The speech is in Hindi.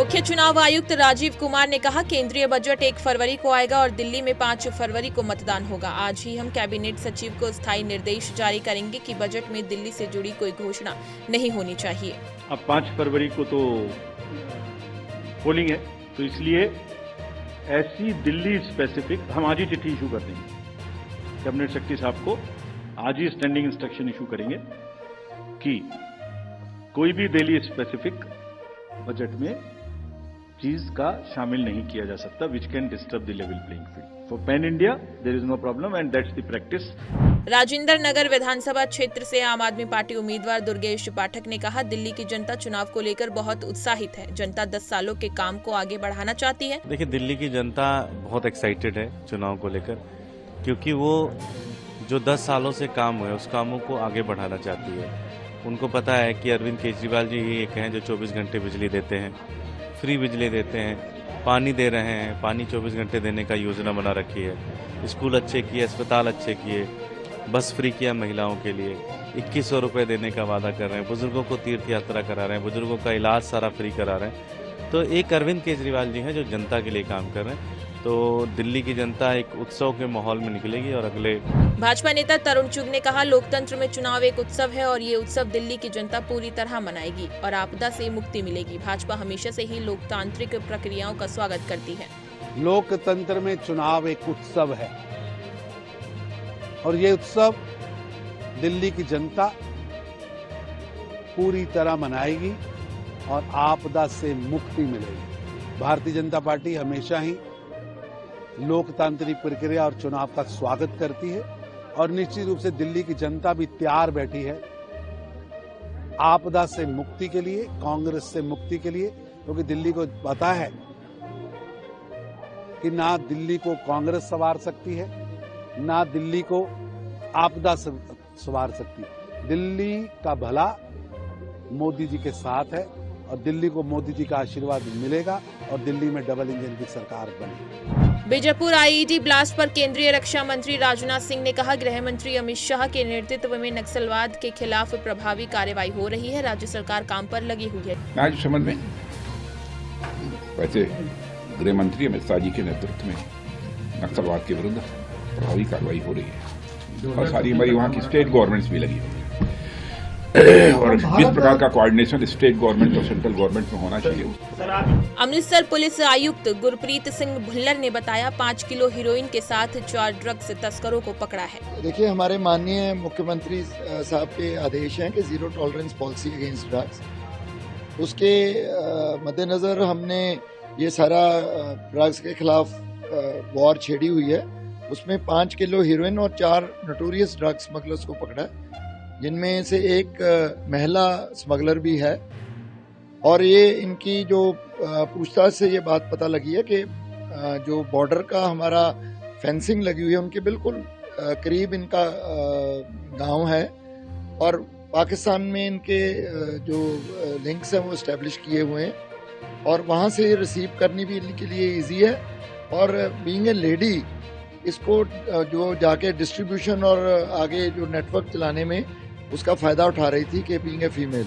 मुख्य चुनाव आयुक्त राजीव कुमार ने कहा, केंद्रीय बजट 1 फरवरी को आएगा और दिल्ली में 5 फरवरी को मतदान होगा। आज ही हम कैबिनेट सचिव को स्थायी निर्देश जारी करेंगे कि बजट में दिल्ली से जुड़ी कोई घोषणा नहीं होनी चाहिए। अब 5 फरवरी को तो पोलिंग है, तो इसलिए ऐसी दिल्ली स्पेसिफिक हम आज ही चिट्ठी इशू कर देंगे कैबिनेट सेक्रेटरी साहब को। आज ही स्टैंडिंग इंस्ट्रक्शन इशू करेंगे कि कोई भी दिल्ली स्पेसिफिक बजट में चीज का शामिल नहीं किया जा सकता which can disturb the level playing field. For pan India there is no problem and that's the practice. Rajendra Nagar विधानसभा क्षेत्र से आम आदमी पार्टी उम्मीदवार दुर्गेश पाठक ने कहा, दिल्ली की जनता चुनाव को लेकर बहुत उत्साहित है। जनता 10 सालों के काम को आगे बढ़ाना चाहती है। देखिए, दिल्ली की जनता बहुत एक्साइटेड है चुनाव को लेकर, क्योंकि वो जो 10 सालों से काम हुए उस कामों को आगे बढ़ाना चाहती है। उनको पता है कि अरविंद केजरीवाल जी ही एक हैं जो 24 घंटे बिजली देते हैं, फ्री बिजली देते हैं, पानी दे रहे हैं, पानी 24 घंटे देने का योजना बना रखी है, स्कूल अच्छे किए, अस्पताल अच्छे किए, बस फ्री किया महिलाओं के लिए, 2100 रुपये देने का वादा कर रहे हैं, बुजुर्गों को तीर्थ यात्रा करा रहे हैं, बुजुर्गों का इलाज सारा फ्री करा रहे हैं। तो एक अरविंद केजरीवाल जी हैं जो जनता के लिए काम कर रहे हैं। तो दिल्ली की जनता एक उत्सव के माहौल में निकलेगी। और अगले भाजपा नेता तरुण चुग ने कहा, लोकतंत्र में चुनाव एक उत्सव है और ये उत्सव दिल्ली की जनता पूरी तरह मनाएगी और आपदा से मुक्ति मिलेगी। भाजपा हमेशा से ही लोकतांत्रिक प्रक्रियाओं का स्वागत करती है। लोकतंत्र में चुनाव एक उत्सव है और ये उत्सव दिल्ली की जनता पूरी तरह मनाएगी और आपदा से मुक्ति मिलेगी। भारतीय जनता पार्टी हमेशा ही लोकतांत्रिक प्रक्रिया और चुनाव का स्वागत करती है और निश्चित रूप से दिल्ली की जनता भी तैयार बैठी है आपदा से मुक्ति के लिए, कांग्रेस से मुक्ति के लिए, क्योंकि दिल्ली को पता है कि ना दिल्ली को कांग्रेस संवार सकती है, ना दिल्ली को आपदा संवार सकती है। दिल्ली का भला मोदी जी के साथ है और दिल्ली को मोदी जी का आशीर्वाद मिलेगा और दिल्ली में डबल इंजन की सरकार बनेगी। बीजापुर आईईडी ब्लास्ट पर केंद्रीय रक्षा मंत्री राजनाथ सिंह ने कहा, गृह मंत्री अमित शाह के नेतृत्व में नक्सलवाद के खिलाफ प्रभावी कार्रवाई हो रही है। राज्य सरकार काम पर लगी हुई है। आज संबंध में वैसे गृह मंत्री अमित शाह जी के नेतृत्व में नक्सलवाद के विरुद्ध प्रभावी कार्रवाई हो रही है और सारी हमारी वहाँ की स्टेट गवर्नमेंट्स भी लगी हुई है और जिस प्रकार का कोऑर्डिनेशन स्टेट गवर्नमेंट और सेंट्रल गवर्नमेंट में होना चाहिए। अमृतसर पुलिस आयुक्त गुरप्रीत सिंह भुल्लर ने बताया, 5 किलो हीरोइन के साथ 4 ड्रग्स तस्करों को पकड़ा है। देखिए, हमारे माननीय मुख्यमंत्री साहब के आदेश हैं कि zero tolerance policy against drugs, उसके मद्देनजर हमने ये सारा ड्रग्स के खिलाफ वॉर छेड़ी हुई है। उसमें 5 किलो हीरोइन और 4 नोटोरियस ड्रग स्मगलर्स को पकड़ा है, जिनमें से एक महिला स्मगलर भी है। और ये इनकी जो पूछताछ से ये बात पता लगी है कि जो बॉर्डर का हमारा फेंसिंग लगी हुई है उनके बिल्कुल करीब इनका गांव है और पाकिस्तान में इनके जो लिंक्स हैं वो इस्टेब्लिश किए हुए हैं और वहाँ से रिसीव करनी भी इनके लिए ईजी है। और बीइंग ए लेडी, इसको जो जाके डिस्ट्रीब्यूशन और आगे जो नेटवर्क चलाने में उसका फायदा उठा रही थी कि बीइंग ए फीमेल।